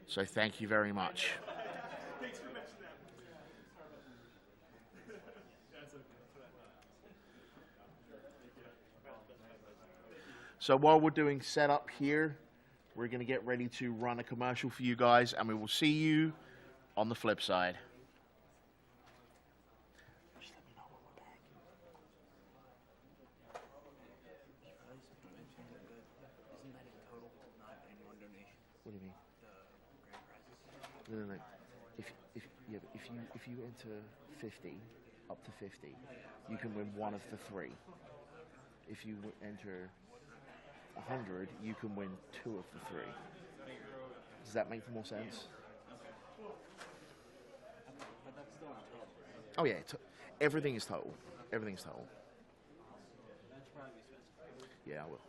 So thank you very much. So while we're doing setup here, we're going to get ready to run a commercial for you guys, and we will see you on the flip side. What do you mean? No. If you enter 50, up to 50, you can win one of the three. If you enter 100, you can win two of the three. Does that make more sense? Oh yeah, everything is total. Everything's total. Yeah, I will.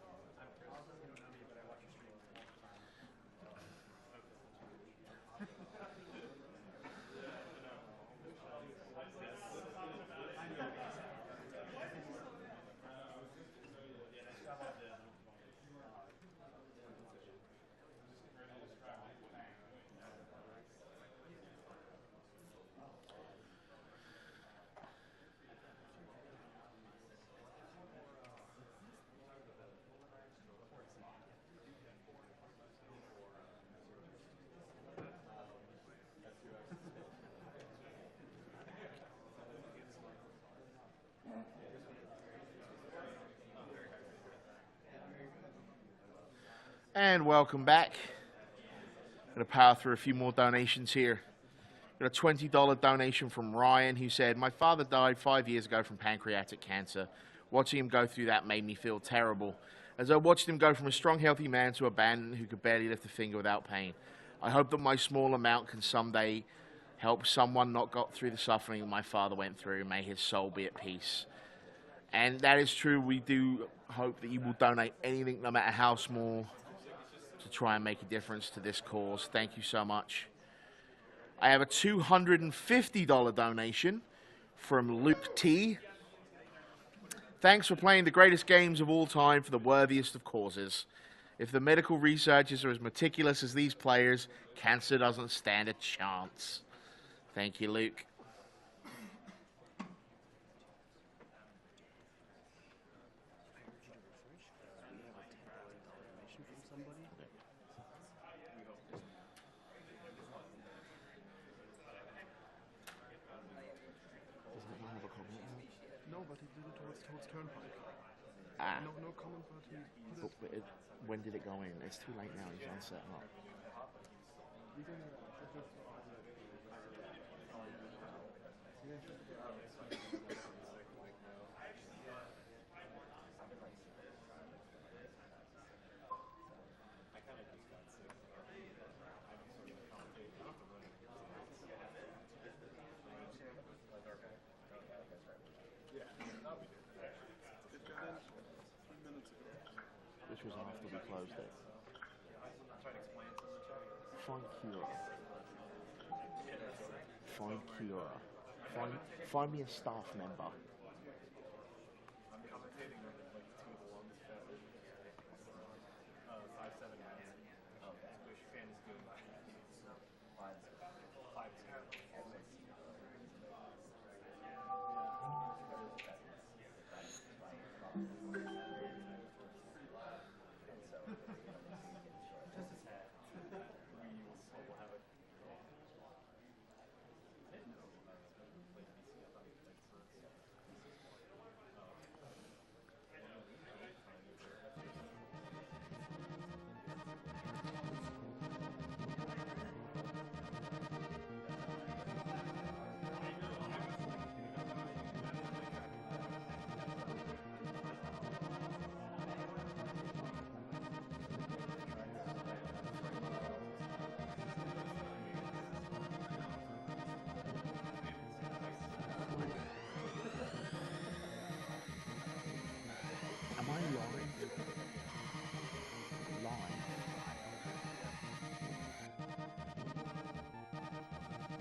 And welcome back. Going to power through a few more donations here. Got a $20 donation from Ryan, who said, "My father died 5 years ago from pancreatic cancer. Watching him go through that made me feel terrible, as I watched him go from a strong, healthy man to a bandit who could barely lift a finger without pain. I hope that my small amount can someday help someone not go through the suffering my father went through. May his soul be at peace." And that is true. We do hope that you will donate anything, no matter how small, to try and make a difference to this cause. Thank you so much. I have a $250 donation from Luke T. "Thanks for playing the greatest games of all time for the worthiest of causes. If the medical researchers are as meticulous as these players, cancer doesn't stand a chance." Thank you, Luke. No, but he did it towards Turnpike. Ah. No comment, but he... When did it go in? It's too late now. He's unset up. Which was after we closed it. Find Cura. Find Cura. Find me a staff member.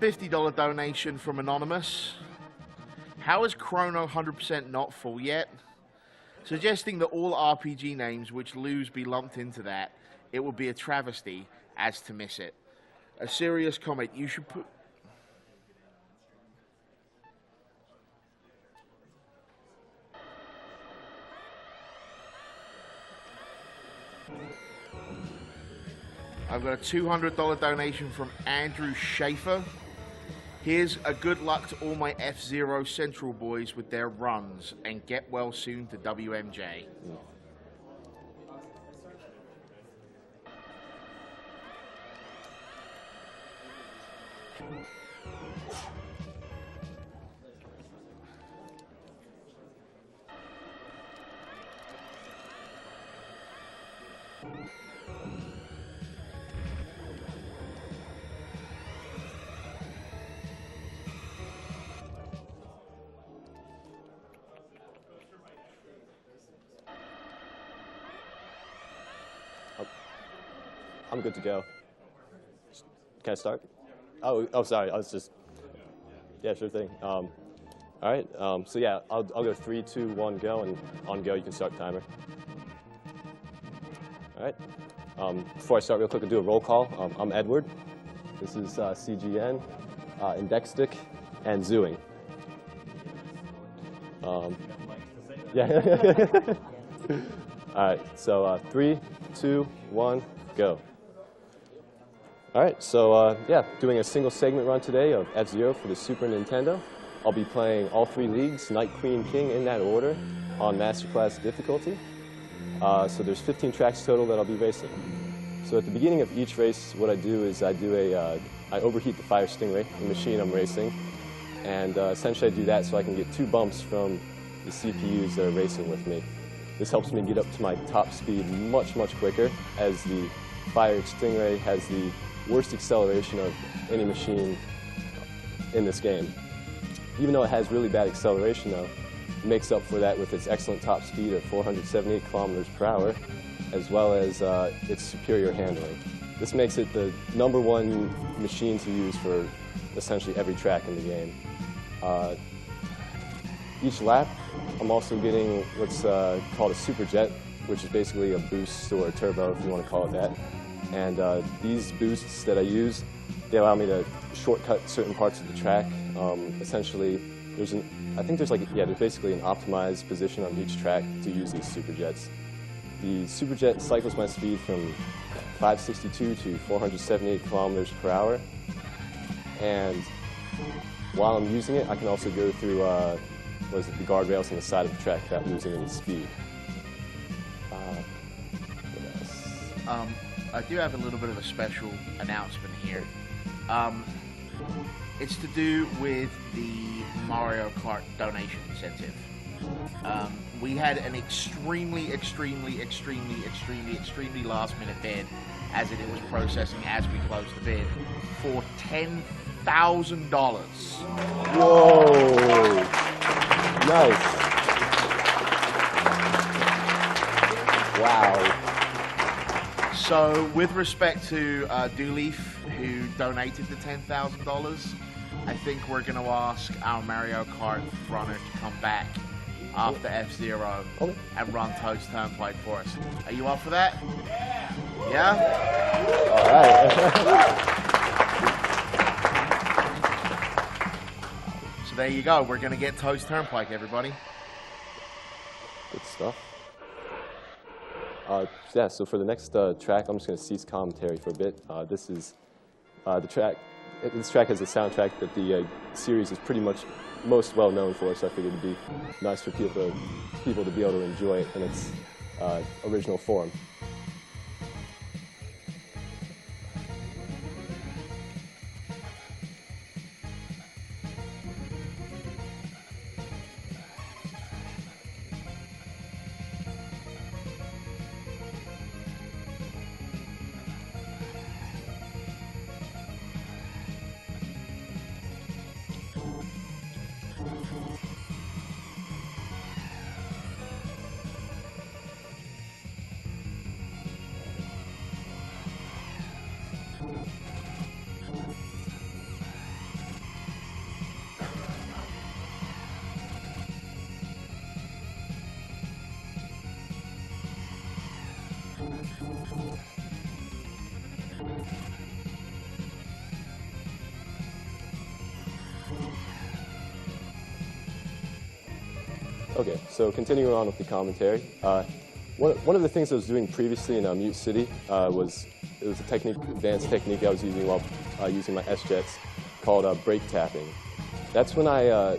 $50 donation from Anonymous. "How is Chrono 100% not full yet? Suggesting that all RPG names which lose be lumped into that. It would be a travesty as to miss it. A serious comment. You should put. I've got a $200 donation from Andrew Schaefer. Here's a good luck to all my F-Zero Central boys with their runs, and get well soon to WMJ. I'm good to go. Can I start? Oh, sorry. I was just. Yeah, sure thing. All right. So yeah, I'll go 3, 2, 1, go, and on go you can start timer. All right. Before I start, real quick, I'll do a roll call. I'm Edward. This is CGN, Indextic, and Zooing. Yeah. All right. So 3, 2, 1, go. All right, so yeah, doing a single segment run today of F-Zero for the Super Nintendo. I'll be playing all 3 leagues, Knight, Queen, King, in that order, on Masterclass difficulty. So there's 15 tracks total that I'll be racing. So at the beginning of each race, what I do is I overheat the Fire Stingray, the machine I'm racing, and essentially I do that so I can get 2 bumps from the CPUs that are racing with me. This helps me get up to my top speed much, much quicker, as the Fire Stingray has the worst acceleration of any machine in this game. Even though it has really bad acceleration, though, it makes up for that with its excellent top speed of 478 kilometers per hour, as well as its superior handling. This makes it the #1 machine to use for essentially every track in the game. Each lap, I'm also getting what's called a super jet, which is basically a boost or a turbo, if you want to call it that. And these boosts that I use, they allow me to shortcut certain parts of the track. Essentially, there's basically an optimized position on each track to use these super jets. The super jet cycles my speed from 562 to 478 kilometers per hour. And while I'm using it, I can also go through the guardrails on the side of the track without losing any speed. What else? I do have a little bit of a special announcement here. It's to do with the Mario Kart donation incentive. We had an extremely last minute bid, as it was processing as we closed the bid, for $10,000. Whoa! Nice. Wow. So, with respect to Dooley, who donated the $10,000, I think we're going to ask our Mario Kart runner to come back after F-Zero and run Toast Turnpike for us. Are you up for that? Yeah? All right. So there you go. We're going to get Toast Turnpike, everybody. Good stuff. Yeah, so for the next track, I'm just going to cease commentary for a bit. This is the track. This track has a soundtrack that the series is pretty much most well known for, so I figured it'd be nice for people to be able to enjoy it in its original form. Okay, so continuing on with the commentary. One of the things I was doing previously in Mute City it was a advanced technique I was using while using my S-Jets called brake tapping. That's when I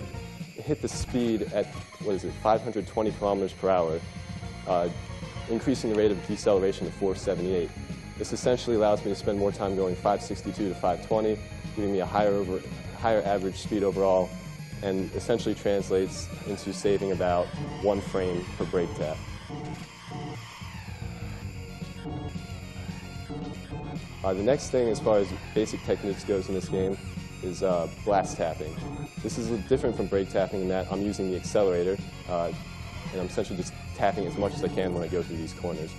hit the speed at, 520 kilometers per hour, increasing the rate of deceleration to 478. This essentially allows me to spend more time going 562 to 520, giving me a higher average speed overall, and essentially translates into saving about 1 frame per brake tap. The next thing, as far as basic techniques goes in this game, is blast tapping. This is different from brake tapping in that I'm using the accelerator, and I'm essentially just tapping as much as I can when I go through these corners.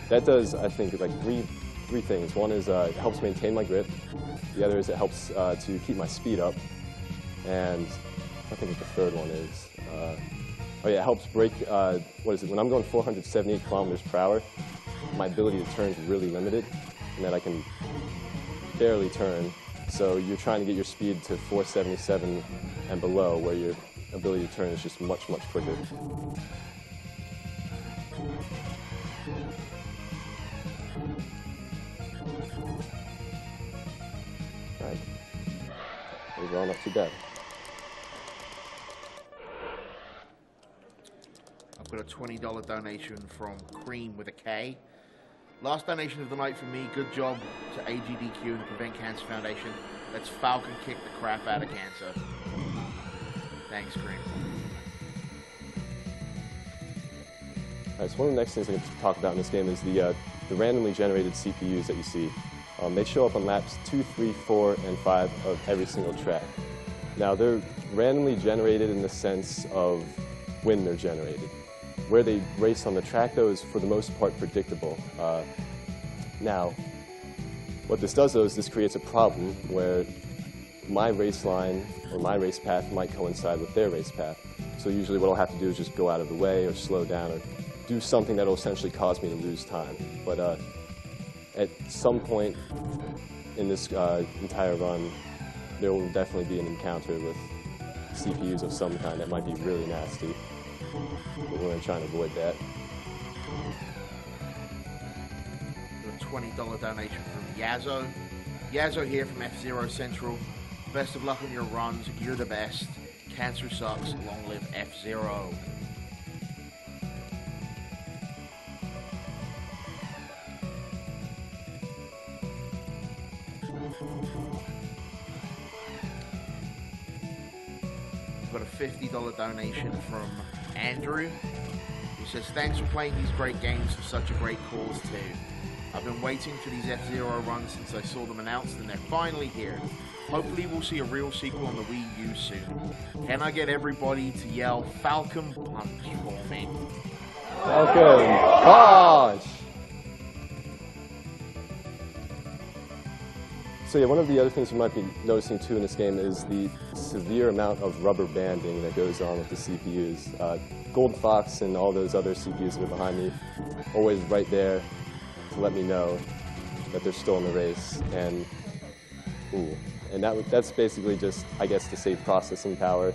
That does, I think, like three things. One is it helps maintain my grip. The other is it helps to keep my speed up. And I think what the third one is. It helps brake, when I'm going 478 kilometers per hour, my ability to turn is really limited, and that I can barely turn. So you're trying to get your speed to 477 and below, where your ability to turn is just much, much quicker. All right. Overall, not too bad. I've got a $20 donation from Cream with a K. Last donation of the night from me. Good job to AGDQ and the Prevent Cancer Foundation. Let's Falcon kick the crap out of cancer. Thanks, Cream. All right, so one of the next things I can talk about in this game is the randomly generated CPUs that you see. They show up on laps 2, 3, 4, and 5 of every single track. Now, they're randomly generated in the sense of when they're generated. Where they race on the track, though, is for the most part predictable. Now, what this does, though, is this creates a problem where my race line or my race path might coincide with their race path. So usually what I'll have to do is just go out of the way or slow down or do something that will essentially cause me to lose time. But at some point in this entire run, there will definitely be an encounter with CPUs of some kind that might be really nasty. But we're going to try and avoid that. A $20 donation from Yazzo. Yazzo here from F-Zero Central. Best of luck on your runs. You're the best. Cancer sucks. Long live F-Zero. Got a $50 donation from Andrew, who says, thanks for playing these great games for such a great cause too. I've been waiting for these F-Zero runs since I saw them announced, and they're finally here. Hopefully we'll see a real sequel on the Wii U soon. Can I get everybody to yell Falcon Punch for me? Falcon Punch! So yeah, one of the other things you might be noticing too in this game is the severe amount of rubber banding that goes on with the CPUs. Gold Fox and all those other CPUs that are behind me, always right there to let me know that they're still in the race. And that's basically just, I guess, to save processing power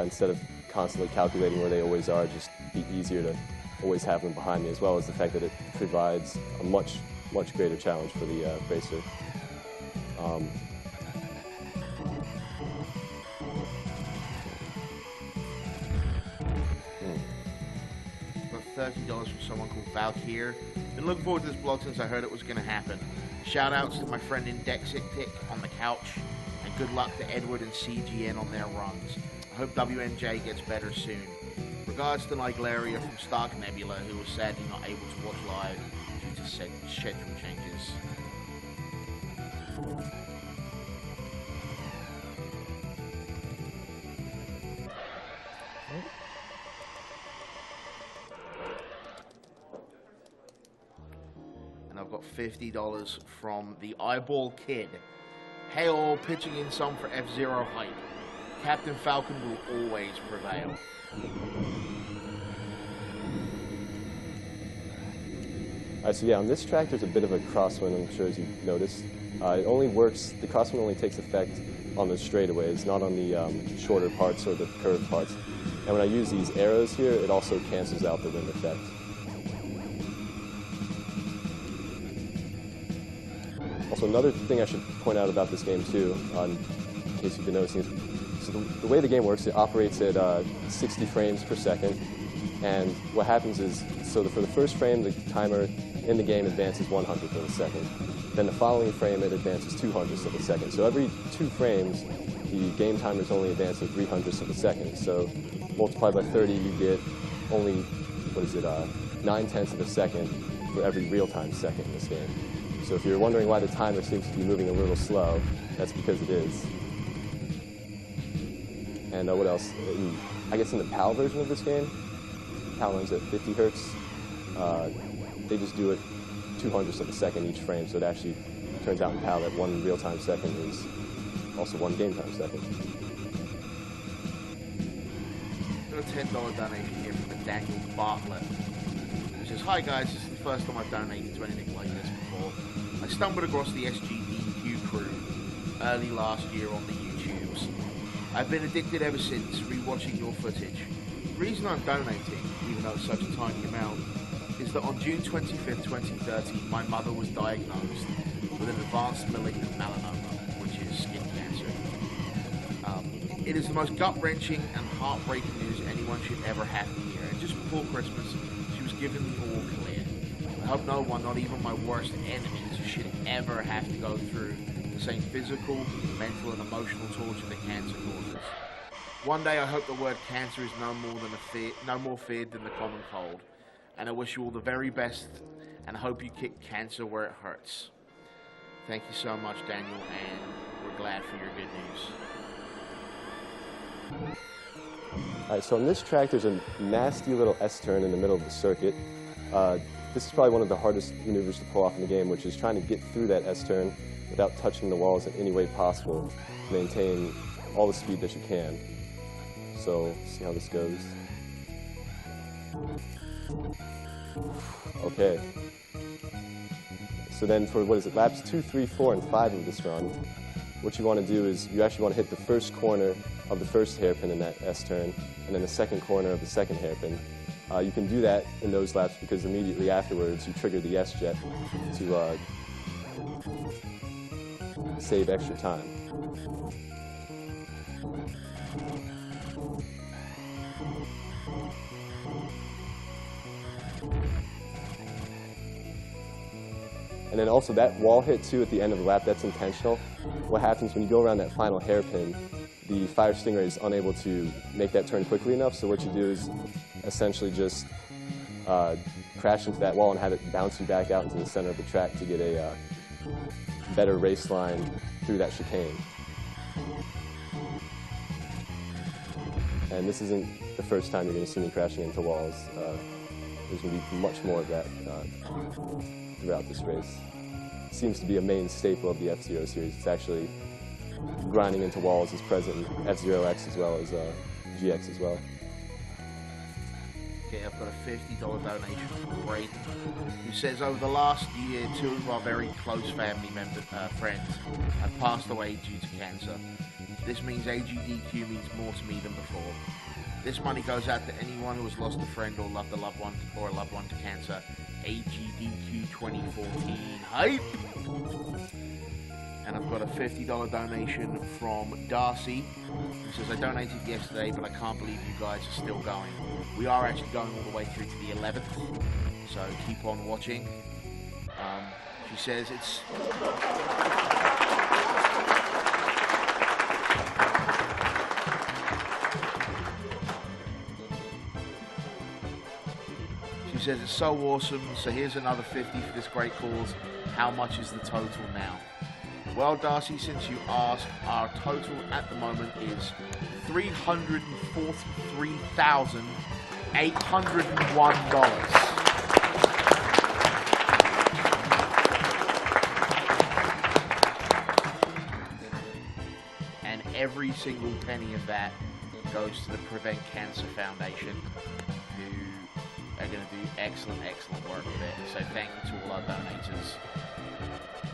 instead of constantly calculating where they always are. Just be easier to always have them behind me, as well as the fact that it provides a much, much greater challenge for the racer. Got $30 from someone called Valkyr. Been looking forward to this blog since I heard it was going to happen. Shout outs to my friend Indexictic on the couch, and good luck to Edward and CGN on their runs. I hope WNJ gets better soon. Regards to Niglaria from Stark Nebula, who was sadly not able to watch live due to schedule changes. And I've got $50 from the Eyeball Kid. Hey all, pitching in some for F-Zero hype. Captain Falcon will always prevail. Alright, so yeah, on this track there's a bit of a crosswind, I'm sure, as you've noticed. It only works, the crosswind only takes effect on the straightaways, not on the shorter parts or the curved parts. And when I use these arrows here, it also cancels out the rim effect. Also, another thing I should point out about this game too, in case you've been noticing, is so the way the game works, it operates at 60 frames per second. And what happens is, so for the first frame, the timer in the game advances 100th of a second. Then the following frame, it advances 200ths of a second. So every 2 frames, the game timer is only advancing 300ths of a second. So multiplied by 30, you get only, 9/10ths of a second for every real-time second in this game. So if you're wondering why the timer seems to be moving a little slow, that's because it is. And what else? I guess in the PAL version of this game, PAL runs at 50 hertz. They just do it 200ths of a second each frame, so it actually turns out in PAL that 1 real-time second is also 1 game-time second. Got a $10 donation here from Daniel Bartlett, who says, "Hi guys, this is the first time I've donated to anything like this before. I stumbled across the SGDQ crew early last year on the YouTubes. I've been addicted ever since, rewatching your footage. The reason I'm donating, even though it's such a tiny amount, is that on June 25th, 2013, my mother was diagnosed with an advanced malignant melanoma, which is skin cancer. It is the most gut-wrenching and heartbreaking news anyone should ever have to hear. And just before Christmas, she was given the all clear. I hope no one, not even my worst enemies, should ever have to go through the same physical, mental, and emotional torture that cancer causes. One day, I hope the word cancer is no more feared than the common cold. And I wish you all the very best, and I hope you kick cancer where it hurts." Thank you so much, Daniel, and we're glad for your good news. Alright, so on this track, there's a nasty little S-turn in the middle of the circuit. This is probably one of the hardest maneuvers to pull off in the game, which is trying to get through that S-turn without touching the walls in any way possible to maintain all the speed that you can. So, see how this goes. Okay. So then for, laps 2, 3, 4, and 5 of this run, what you want to do is you actually want to hit the first corner of the first hairpin in that S-turn, and then the second corner of the second hairpin. You can do that in those laps because immediately afterwards you trigger the S-jet to save extra time. And then also that wall hit too at the end of the lap, that's intentional. What happens when you go around that final hairpin, the Fire Stingray is unable to make that turn quickly enough, so what you do is essentially just crash into that wall and have it bounce you back out into the center of the track to get a better race line through that chicane. And this isn't the first time you're going to see me crashing into walls. There's going to be much more of that throughout this race. It seems to be a main staple of the F-Zero series. It's actually grinding into walls is present in F-Zero6 as well as GX as well. Okay, I've got a $50 donation from Braden, who says, "Over the last year, 2 of our very close family friends have passed away due to cancer. This means AGDQ means more to me than before. This money goes out to anyone who has lost a friend or loved a loved one to cancer. AGDQ 2014 hype." And I've got a $50 donation from Darcy, who says, "I donated yesterday, but I can't believe you guys are still going. We are actually going all the way through to the 11th, so keep on watching." She says it's... She says it's so awesome, so here's another 50 for this great cause. How much is the total now? Well, Darcy, since you asked, our total at the moment is $343,801. And every single penny of that goes to the Prevent Cancer Foundation, who are going to do excellent work with it. So thank you to all our donators.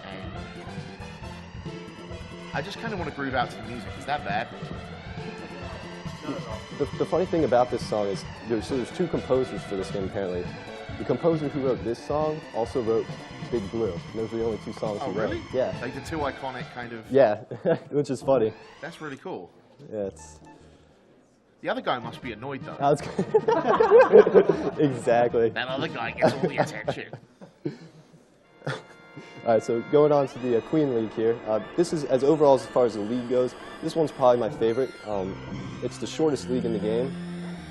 And I just kind of want to groove out to the music. Is that bad? The funny thing about this song is there's two composers for this game apparently. The composer who wrote this song also wrote Big Blue. And those were the only two songs Oh, he wrote. really? Yeah. Like the two iconic kind of... Yeah, which is funny. That's really cool. Yeah, it's... The other guy must be annoyed, though. I was exactly. That other guy gets all the attention. All right, so going on to the Queen League here. This is, as overall as far as the league goes, this one's probably my favorite. It's the shortest league in the game,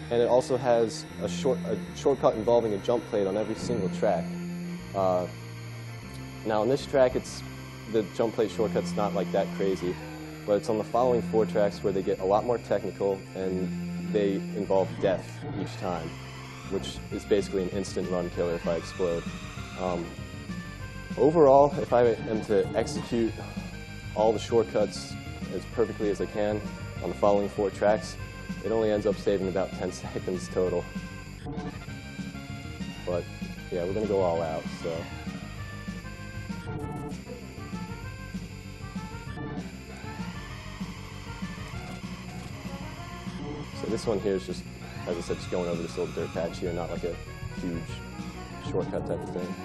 and it also has a shortcut involving a jump plate on every single track. Now on this track, the jump plate shortcut's not like that crazy, but it's on the following 4 tracks where they get a lot more technical and they involve death each time, which is basically an instant run killer if I explode. Overall, if I am to execute all the shortcuts as perfectly as I can on the following 4 tracks, it only ends up saving about 10 seconds total. But yeah, we're gonna go all out, so. So this one here is just, as I said, just going over this little dirt patch here, not like a huge shortcut type of thing.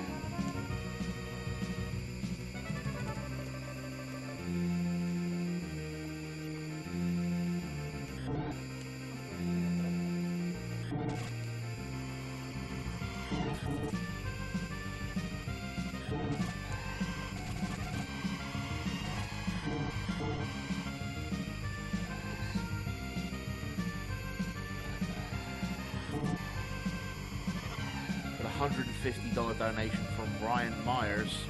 $150 donation from Ryan Myers.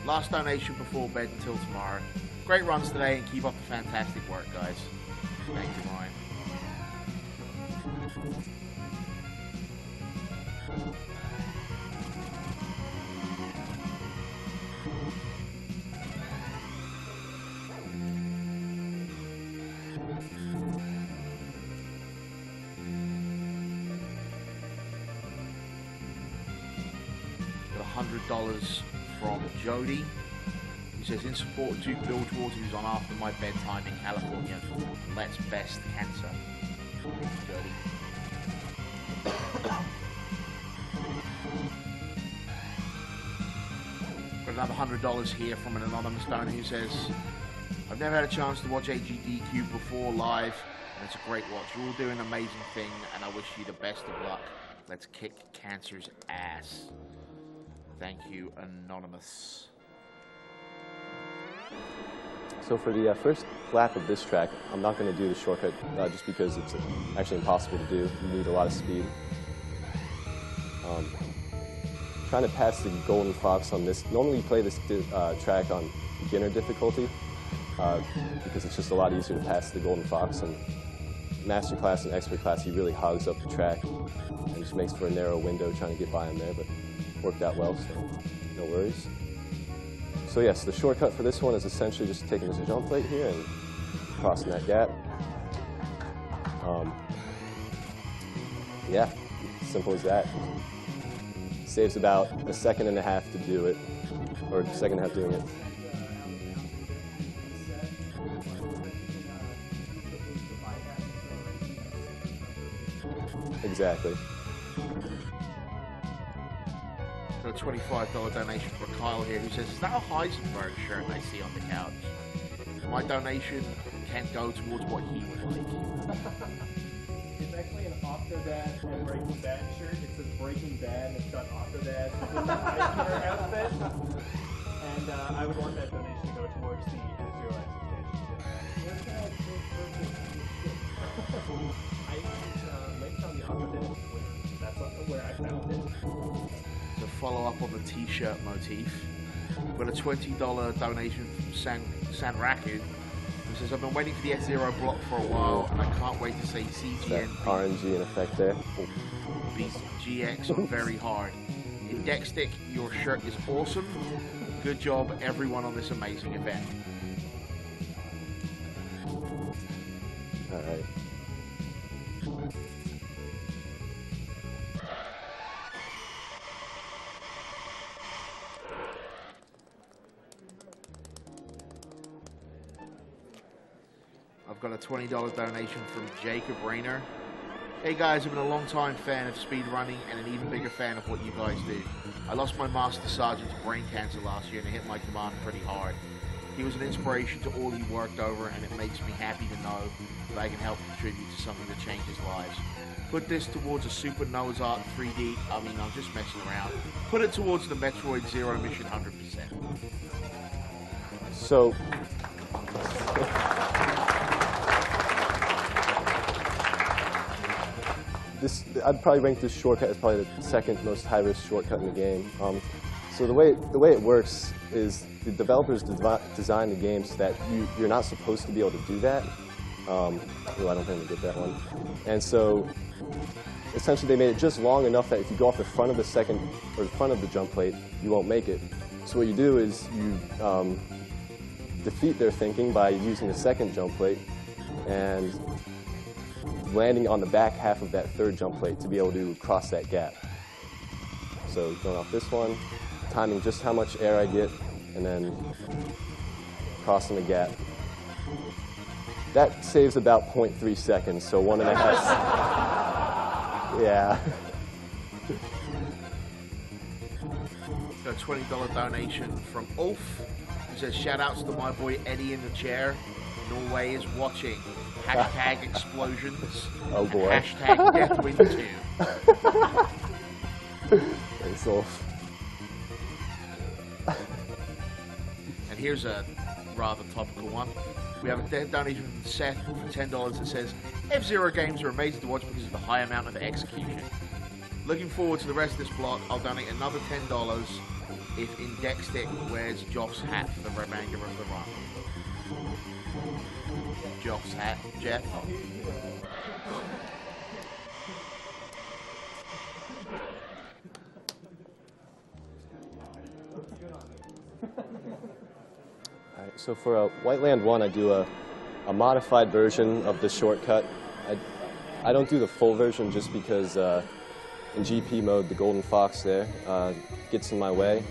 Last donation before bed until tomorrow. Great runs today and keep up the fantastic work, guys. Thank you, Ryan. $100 from Jody, who says, in support of Duke Bilgewater, who's on After My Bedtime in California. Let's best cancer. Jody. Got another $100 here from an anonymous donor who says, I've never had a chance to watch AGDQ before live, and it's a great watch. You're all doing an amazing thing, and I wish you the best of luck. Let's kick cancer's ass. Thank you, Anonymous. So for the first lap of this track, I'm not going to do the shortcut just because it's actually impossible to do. You need a lot of speed. Trying to pass the Golden Fox on this. Normally you play this track on beginner difficulty because it's just a lot easier to pass the Golden Fox. And Master Class and Expert Class, he really hogs up the track and just makes for a narrow window trying to get by him there. But worked out well, so no worries. So yes, the shortcut for this one is essentially just taking this jump plate here and crossing that gap. Yeah, simple as that. Saves about a second and a half to do it, or a second and a half doing it. Exactly. Got a $25 donation for Kyle here, who says, is that a Heisenberg shirt I see on the couch? My donation can go towards what he would like. It's actually an Octodad and Breaking Bad shirt. It says Breaking Bad and it's got Octodad in the Heisenberg outfit. And I would want that donation to go towards the Zero extension. I linked on the Octodad Twitter. That's where I found it. To follow up on the t-shirt motif, we've got a $20 donation from San Raku, who says, I've been waiting for the F-Zero block for a while, and I can't wait to see That CGN RNG in effect there. beat GX on very hard. In Deck Stick, your shirt is awesome. Good job, everyone, on this amazing event. All right. I've got a $20 donation from Jacob Rayner. Hey guys, I've been a long-time fan of speedrunning and an even bigger fan of what you guys do. I lost my Master Sergeant to brain cancer last year and it hit my command pretty hard. He was an inspiration to all he worked over, and it makes me happy to know that I can help contribute to something that changes lives. Put this towards a Super Noah's Ark 3D, I mean, I'm just messing around. Put it towards the Metroid Zero mission 100%. So, I'd probably rank this shortcut as probably the second most high-risk shortcut in the game. So the way it works is the developers design the game so that you're not supposed to be able to do that. Oh, I don't think we get that one. And so essentially they made it just long enough that if you go off the front of the front of the jump plate, you won't make it. So what you do is you defeat their thinking by using the second jump plate and landing on the back half of that third jump plate to be able to cross that gap. So going off this one, timing just how much air I get, and then crossing the gap. That saves about 0.3 seconds, so 1.5. Yeah. Got a $20 donation from Ulf, who says, shout-outs to my boy Eddie in the chair. Norway is watching. Hashtag explosions. Oh boy. Hashtag Deathwind 2. Thanks, Ulf. And here's a rather topical one. We have a donation from Seth for $10 that says, F-Zero games are amazing to watch because of the high amount of execution. Looking forward to the rest of this block. I'll donate another $10 if Indextic wears Joff's hat for the remainder of the run. Joff's hat, Jeff. Alright, so for Whiteland 1, I do a modified version of the shortcut. I don't do the full version just because in GP mode, the golden fox there gets in my way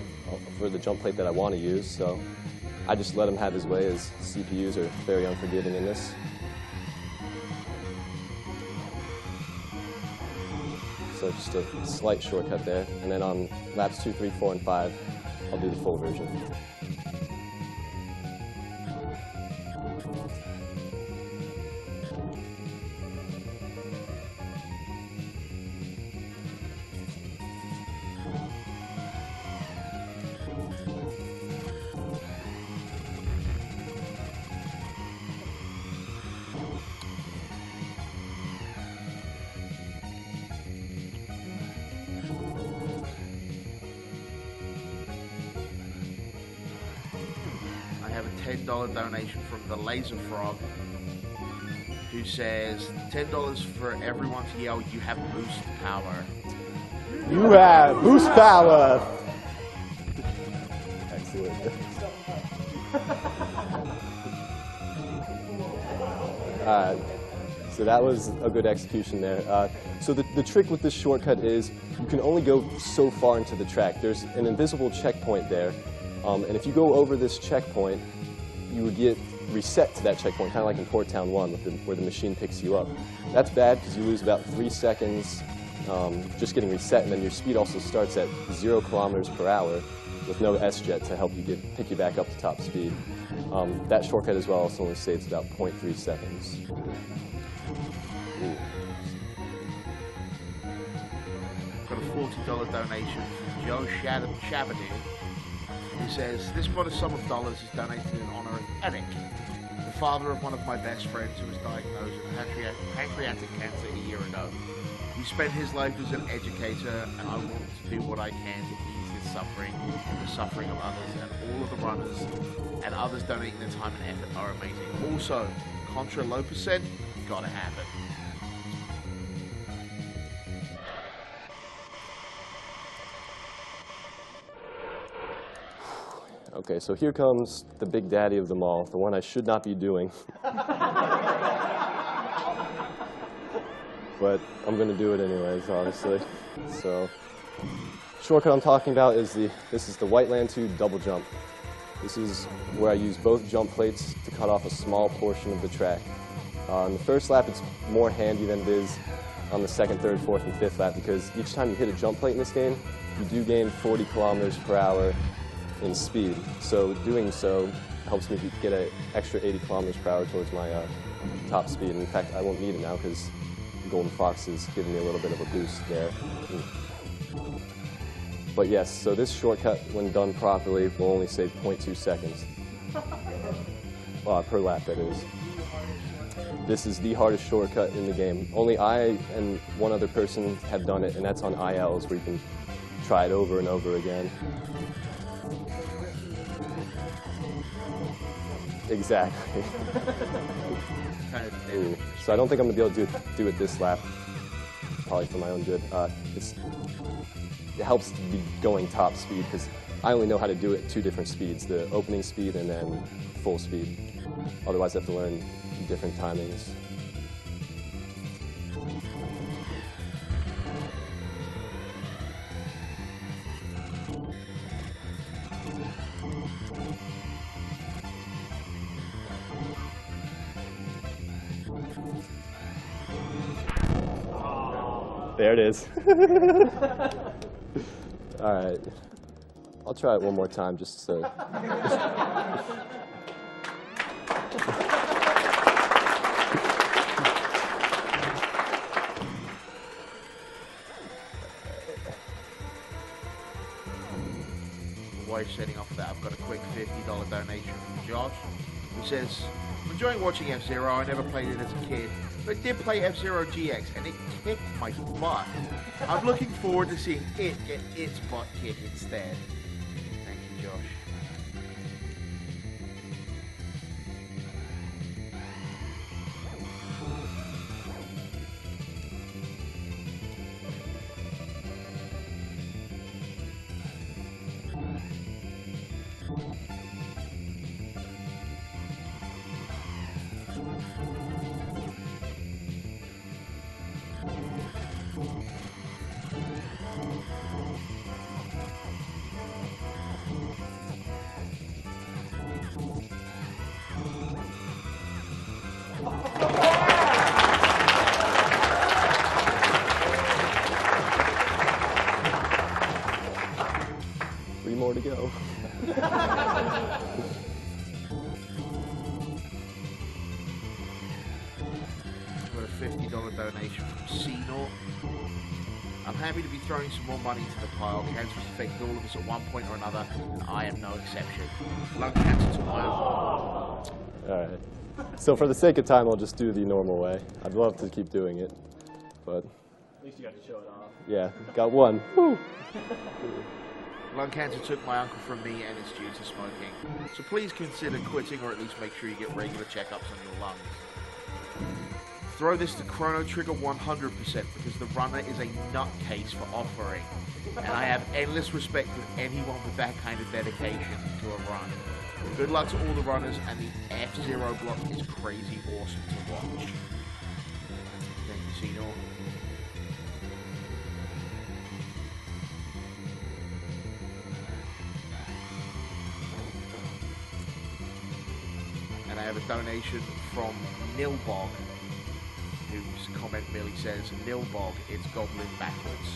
for the jump plate that I want to use. So I just let him have his way, as CPUs are very unforgiving in this. So just a slight shortcut there. And then on laps 2, 3, 4, and 5, I'll do the full version. $10 donation from the Laser Frog, who says $10 for everyone to yell, you have boost power. You have boost power! Excellent. So that was a good execution there. So the trick with this shortcut is you can only go so far into the track. There's an invisible checkpoint there, and if you go over this checkpoint, you would get reset to that checkpoint, kind of like in Port Town 1 where the machine picks you up. That's bad because you lose about 3 seconds just getting reset, and then your speed also starts at 0 kilometers per hour with no S-jet to help you pick you back up to top speed. That shortcut as well also only saves about 0.3 seconds. Ooh. Got a $40 donation from Joe Shabadoo, who says, this modest sum of dollars is donated in honor of Eric, the father of one of my best friends who was diagnosed with pancreatic cancer a year ago. He spent his life as an educator, and I want to do what I can to ease his suffering and the suffering of others, and all of the runners and others donating their time and effort are amazing. Also, Contra Lopez said, gotta have it. Okay, so here comes the big daddy of them all, the one I should not be doing. But I'm going to do it anyways, obviously. So, shortcut I'm talking about is this is the Whiteland 2 double jump. This is where I use both jump plates to cut off a small portion of the track. On the first lap, it's more handy than it is on the second, third, fourth, and fifth lap because each time you hit a jump plate in this game, you do gain 40 kilometers per hour in speed. So doing so helps me get an extra 80 kilometers per hour towards my top speed. In fact, I won't need it now because Golden Fox is giving me a little bit of a boost there. But yes, so this shortcut, when done properly, will only save 0.2 seconds. Per lap, that is. This is the hardest shortcut in the game. Only I and one other person have done it, and that's on ILs, where you can try it over and over again. Exactly. Ooh. So I don't think I'm going to be able to do it this lap, probably for my own good. It helps to be going top speed, because I only know how to do it at 2 different speeds, the opening speed and then full speed. Otherwise, I have to learn different timings. There it is. All right. I'll try it one more time just so. While you're setting off for that, I've got a quick $50 donation from Josh, who says, I'm enjoying watching F-Zero. I never played it as a kid, but I did play F-Zero GX, and it kicked my butt. I'm looking forward to seeing it get its butt kicked instead. Thank you, Josh. More to go. Got a $50 donation from C-Naught. I'm happy to be throwing some more money into the pile. Cancer has affected all of us at one point or another, and I am no exception. Lung cancer took my own. Alright. So for the sake of time, I'll just do the normal way. I'd love to keep doing it, but... At least you got to show it off. Yeah, got one. Woo. Lung cancer took my uncle from me, and it's due to smoking. So please consider quitting, or at least make sure you get regular checkups on your lungs. Throw this to Chrono Trigger 100% because the runner is a nutcase for offering. And I have endless respect for anyone with that kind of dedication to a run. Good luck to all the runners, and the F-Zero block is crazy awesome to watch. Thank you, C-Naught. And I have a donation from Nilbog, whose comment merely says, Nilbog, it's goblin backwards.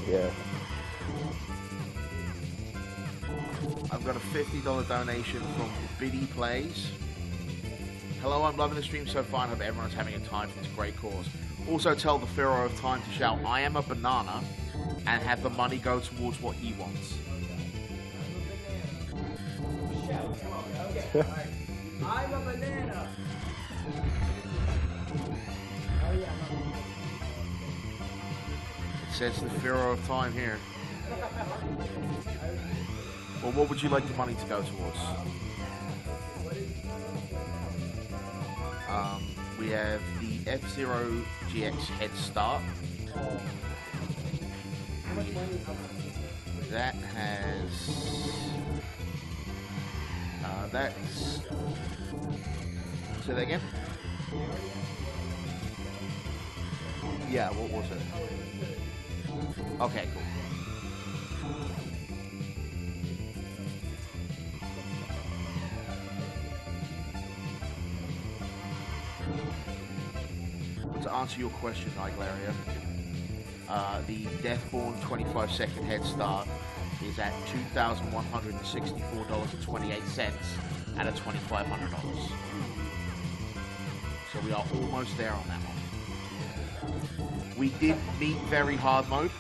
Yeah. I've got a $50 donation from Biddy Plays. Hello, I'm loving the stream so far and hope everyone's having a time for this great cause. Also tell the Pharaoh of Time to shout, I am a banana, and have the money go towards what he wants. I'm a banana. It says the Pharaoh of Time here. Well, what would you like the money to go towards? We have the F-Zero GX Head Start. That has... that's... Say that again? Yeah, what was it? Okay, cool. To answer your question, Niglaria, the Deathborn 25-second head start is at $2,164.28 out of $2,500. So we are almost there on that one. We did meet very hard mode.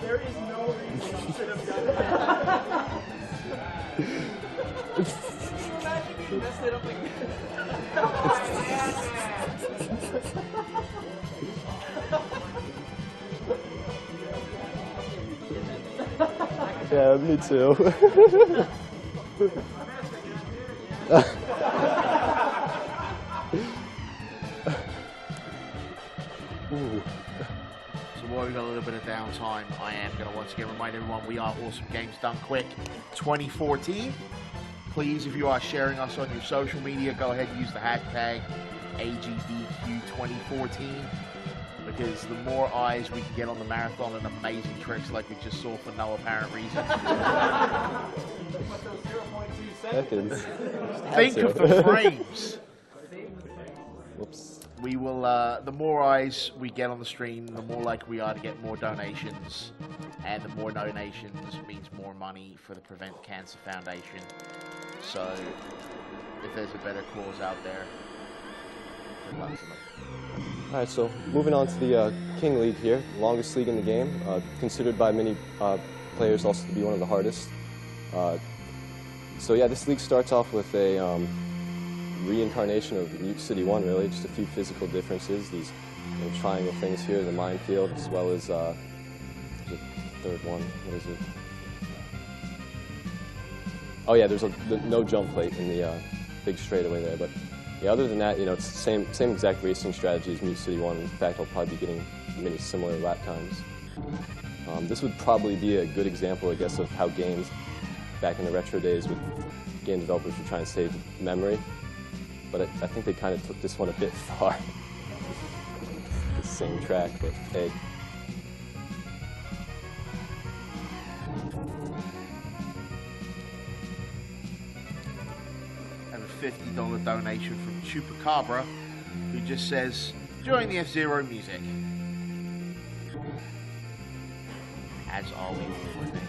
There is no reason you should have done that. Imagine you messed it up like Yeah, me too. So while we've got a little bit of downtime, I am going to once again remind everyone we are Awesome Games Done Quick 2014. Please, if you are sharing us on your social media, go ahead and use the hashtag AGDQ2014, because the more eyes we can get on the marathon and amazing tricks like we just saw for no apparent reason. Seconds. Think of the frames. Whoops. We will, the more eyes we get on the stream, the more likely we are to get more donations. And the more donations means more money for the Prevent Cancer Foundation. So, if there's a better cause out there, good luck to them. Alright, so moving on to the King League here, longest league in the game, considered by many players also to be one of the hardest. So yeah, this league starts off with a reincarnation of Mute City 1, really, just a few physical differences. These triangle things here, the minefield, as well as the third one. What is it? Oh yeah, there's the no jump plate in the big straightaway there. But yeah, other than that, it's the same exact racing strategy as Mute City 1. In fact, I'll probably be getting many similar lap times. This would probably be a good example, I guess, of how games back in the retro days with game developers were trying to save memory. But I think they kind of took this one a bit far. The same track, but hey. And a $50 donation from Chupacabra, who just says, enjoying the F-Zero music. As are we all, I think.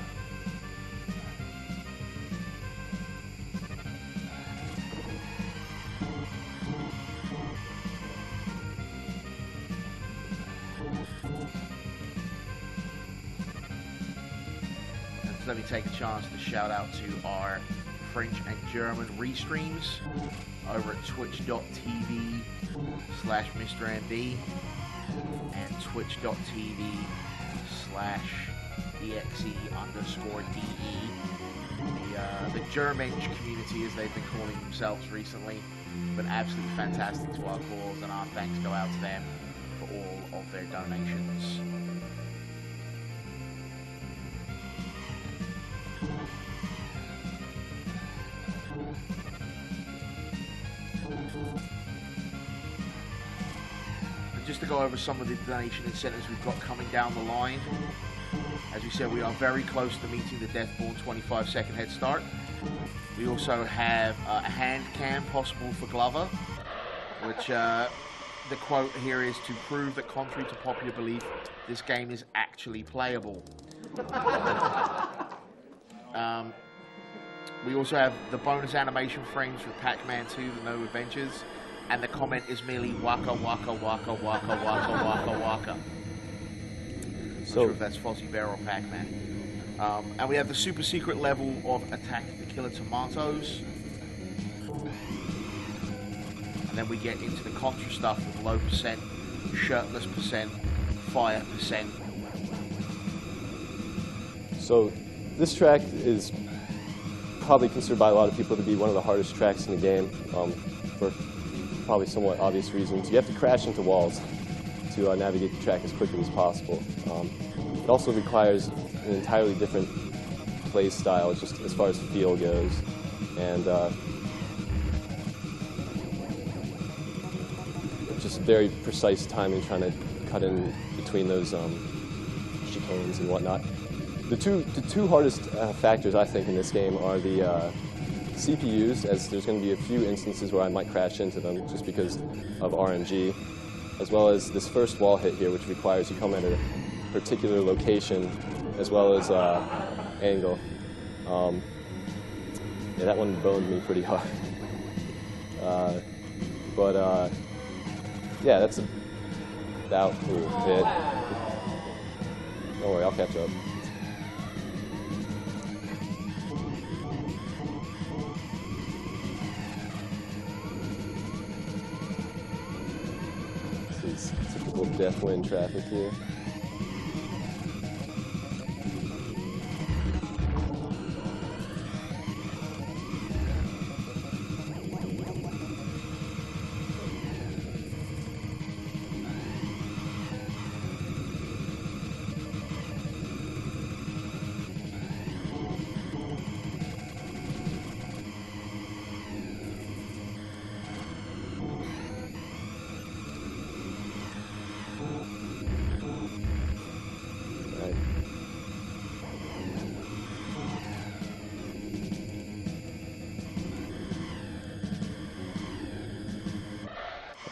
Let me take a chance to shout out to our French and German restreams over at twitch.tv/MrMB and twitch.tv/EXE_DE. The Germanch community, as they've been calling themselves recently, have been absolutely fantastic to our cause, and our thanks go out to them for all of their donations. Just to go over some of the donation incentives we've got coming down the line. As we said, we are very close to meeting the Deathborn 25-second head start. We also have a hand cam possible for Glover, which the quote here is to prove that, contrary to popular belief, this game is actually playable. We also have the bonus animation frames for Pac-Man 2, The No Adventures. And the comment is merely waka waka waka waka waka waka waka. Not sure if that's FozzieBear or Pac-Man. And we have the super secret level of Attack the Killer Tomatoes. And then we get into the Contra stuff with low percent, shirtless percent, fire percent. So this track is probably considered by a lot of people to be one of the hardest tracks in the game, for probably somewhat obvious reasons. You have to crash into walls to navigate the track as quickly as possible. It also requires an entirely different play style, just as far as feel goes, and just very precise timing, trying to cut in between those chicanes and whatnot. The two hardest factors, I think, in this game are the CPUs, as there's going to be a few instances where I might crash into them just because of RNG, as well as this first wall hit here, which requires you come at a particular location, as well as angle. Yeah, that one boned me pretty hard. Yeah, that's about it. Don't worry, I'll catch up. This is typical death wind traffic here.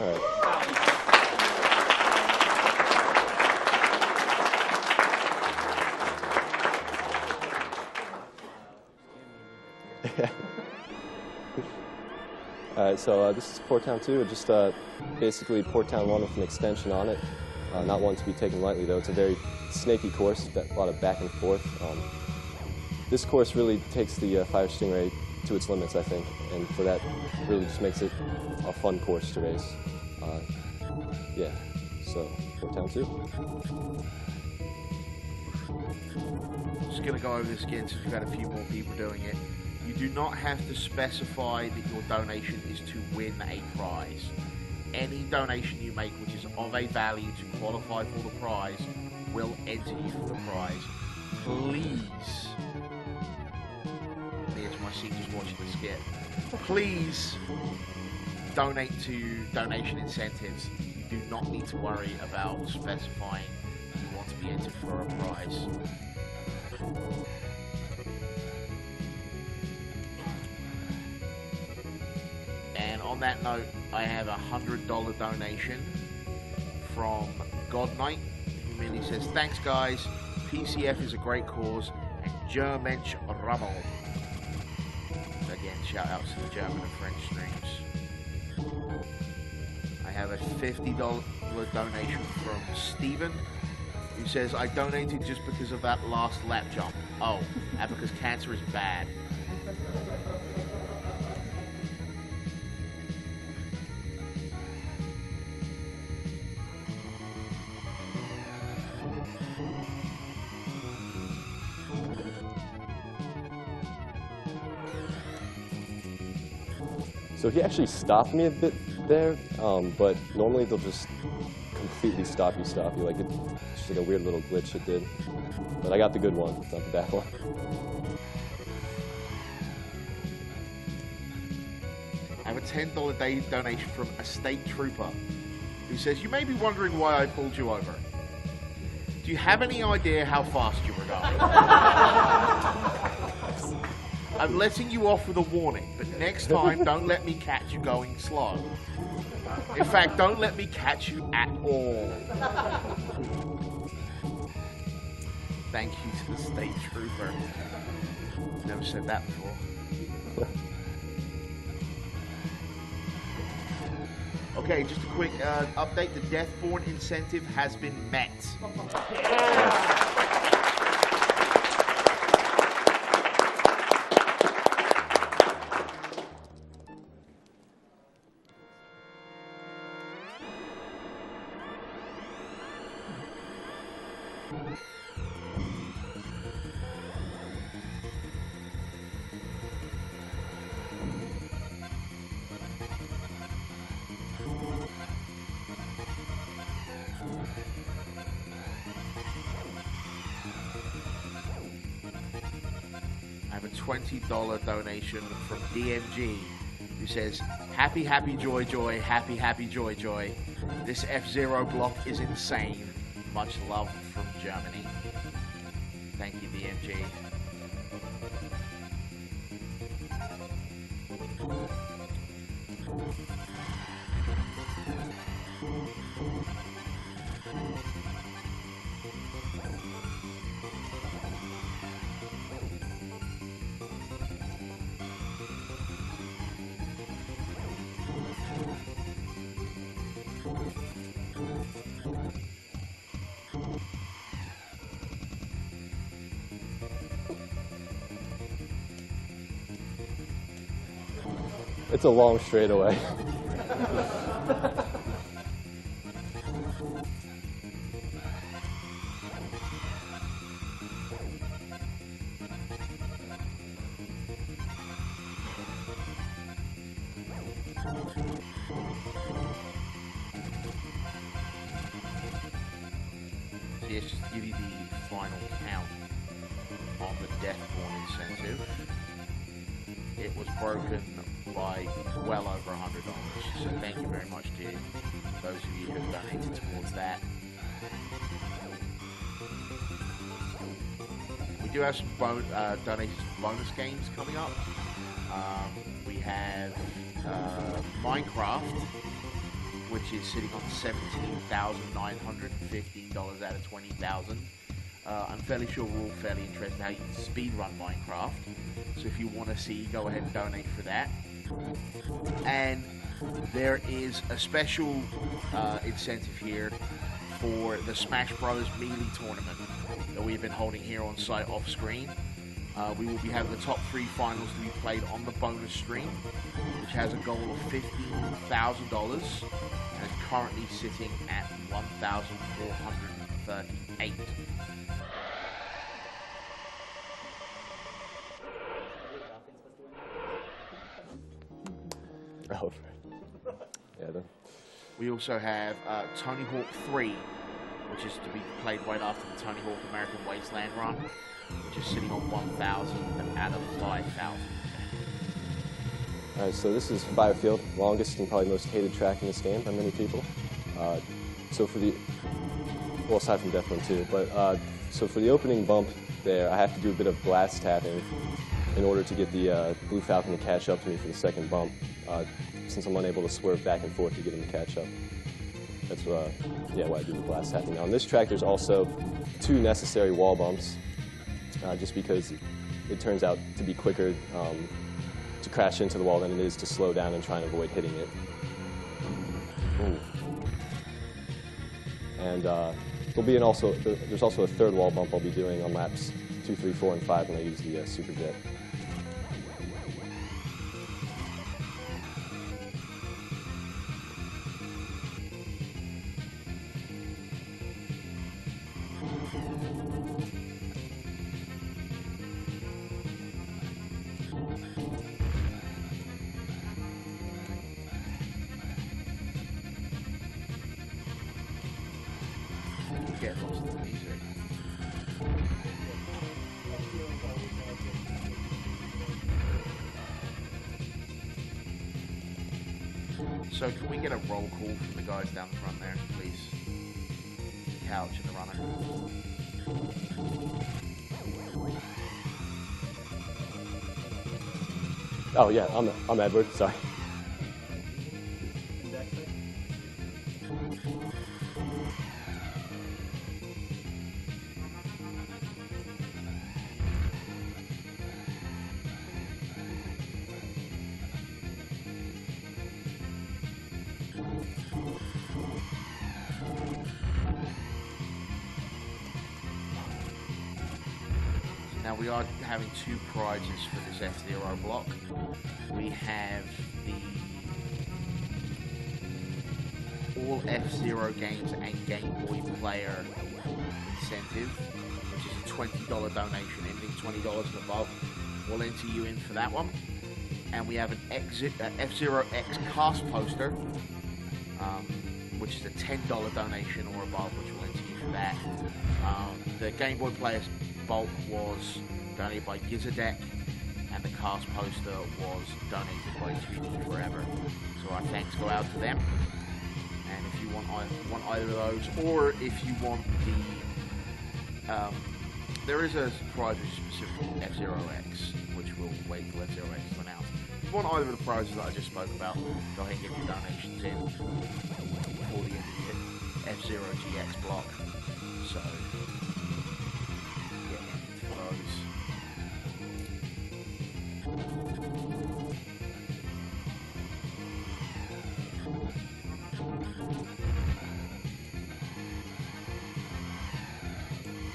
All right. All right, so this is Port Town 2, just basically Port Town 1 with an extension on it. Not one to be taken lightly, though. It's a very snaky course, a lot of back and forth. This course really takes the Fire Stingray to its limits, I think, and for that, really just makes it a fun course to race. Yeah, so Port Town 2. Just going to go over this again since we've had a few more people doing it. You do not have to specify that your donation is to win a prize. Any donation you make which is of a value to qualify for the prize will enter you for the prize. Please, the edge of my seat just watching the skit, please donate to donation incentives. You do not need to worry about specifying you want to be entered for a prize. And on that note, I have a $100 donation from God Knight, who merely says, "Thanks guys, PCF is a great cause, and Germensch Rammel." Again, shout outs to the German and French streams. I have a $50 donation from Stephen, who says, "I donated just because of that last lap jump. Oh, and because cancer is bad." So he actually stopped me a bit there, but normally they'll just completely stop you. Like it's just like a weird little glitch it did. But I got the good one, not the bad one. I have a $10 donation from a state trooper, who says, "You may be wondering why I pulled you over. Do you have any idea how fast you were going? I'm letting you off with a warning, but next time don't let me catch you going slow. In fact, don't let me catch you at all." Thank you to the state trooper. Never said that before. Okay, just a quick update. The Deathborn incentive has been met. $20 donation from DMG, who says, happy, happy, joy, joy, happy, happy, joy, joy. This F-Zero block is insane. Much love from Germany. Thank you, DMG. It's a long straightaway. So let's just give you the final count on the Deathborn incentive. It was broken by well over $100. So thank you very much to those of you who have donated towards that. We do have some donations for bonus games coming up. We have Minecraft, which is sitting on $17,915 out of 20,000. I'm fairly sure we're all fairly interested in how you can speedrun Minecraft. So if you want to see, go ahead and donate for that. And there is a special incentive here for the Smash Brothers Melee tournament that we've been holding here on site off screen. We will be having the top 3 finals to be played on the bonus stream, which has a goal of $15,000 and is currently sitting at 1,438. Oh, yeah. We also have Tony Hawk 3, which is to be played right after the Tony Hawk American Wasteland run, which is sitting on 1,000 out of 5,000. Alright, so this is Firefield, longest and probably most hated track in this game by many people. So for the, well, aside from Death One too, but so for the opening bump there, I have to do a bit of blast tapping in order to get the Blue Falcon to catch up to me for the second bump, since I'm unable to swerve back and forth to get him to catch up. That's yeah, why I do the blast tapping. Now on this track, there's also 2 necessary wall bumps, just because it turns out to be quicker to crash into the wall than it is to slow down and try and avoid hitting it. Ooh. And there'll be there's also a 3rd wall bump I'll be doing on laps 2, 3, 4, and 5 when I use the Super Jet. Get lost in the music. So can we get a roll call from the guys down the front there, please? The couch and the runner. Oh yeah, I'm Edward. Sorry. Now we are having 2 prizes for this F-Zero block. We have the All F-Zero Games and Game Boy Player incentive, which is a $20 donation. Anything $20 and above will enter you in for that one. And we have an F-Zero X cast poster, which is a $10 donation or above, which will enter you for that. The Game Boy Player Bolt was donated by Gizadek, and the cast poster was donated by 2D Forever. So our thanks go out to them. And if you want either of those, or if you want the, there is a prize which is specifically F-Zero6, which we'll wait till F-Zero6 is announced. If you want either of the prizes that I just spoke about, go ahead and get your donations in before the end of the F-Zero GX block. So, yeah, for those.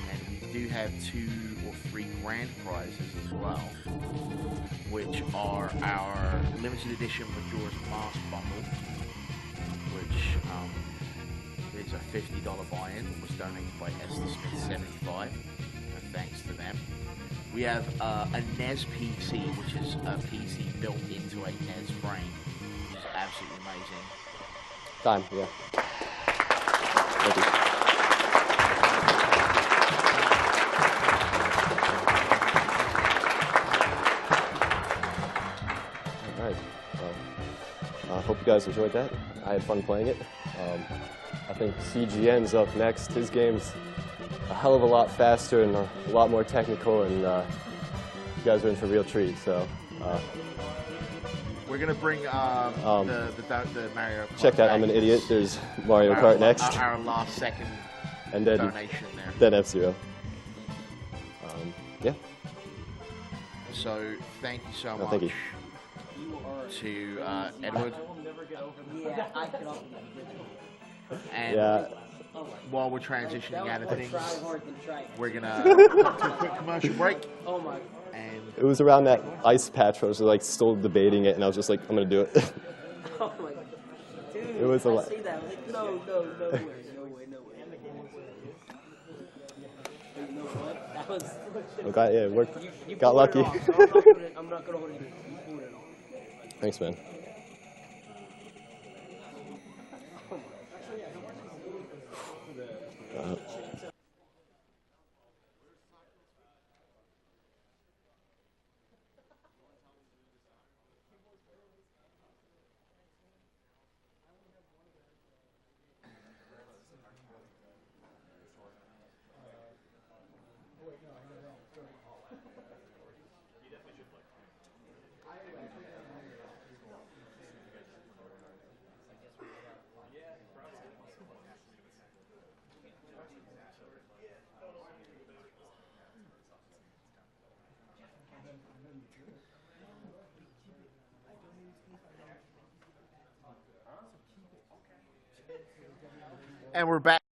And we do have 2 or 3 grand prizes as well, which are our limited edition Majora's Mask bundle, which is a $50 buy-in, was donated by Esther Smith 75, and thanks to them. We have a NES PC, which is a PC built into a NES frame, which is absolutely amazing. Time, yeah. Thank you. All right. Well, I hope you guys enjoyed that. I had fun playing it. I think CGN's up next. His game's a hell of a lot faster and a lot more technical, and you guys are in for a real treat. So we're gonna bring the Mario Kart. Check that. I'm an idiot. There's Mario Kart next. Our last second and then donation there. Then F-Zero. Yeah. So thank you so much thank you. to Edward. Yeah, I cannot. And Yeah. while we're transitioning out of things, Try hard and try. we're gonna go to a quick commercial break. Oh my. And It was around that ice patch where I was like still debating it, and I was just like, I'm gonna do it. Oh my. Dude, It was a lot. I see that. I was like, no way, no way. You know what? That was. Okay, yeah, it worked. You Got pulled it lucky. off. I'm not gonna hold it. You pulled it off. Thanks, man. and we're back.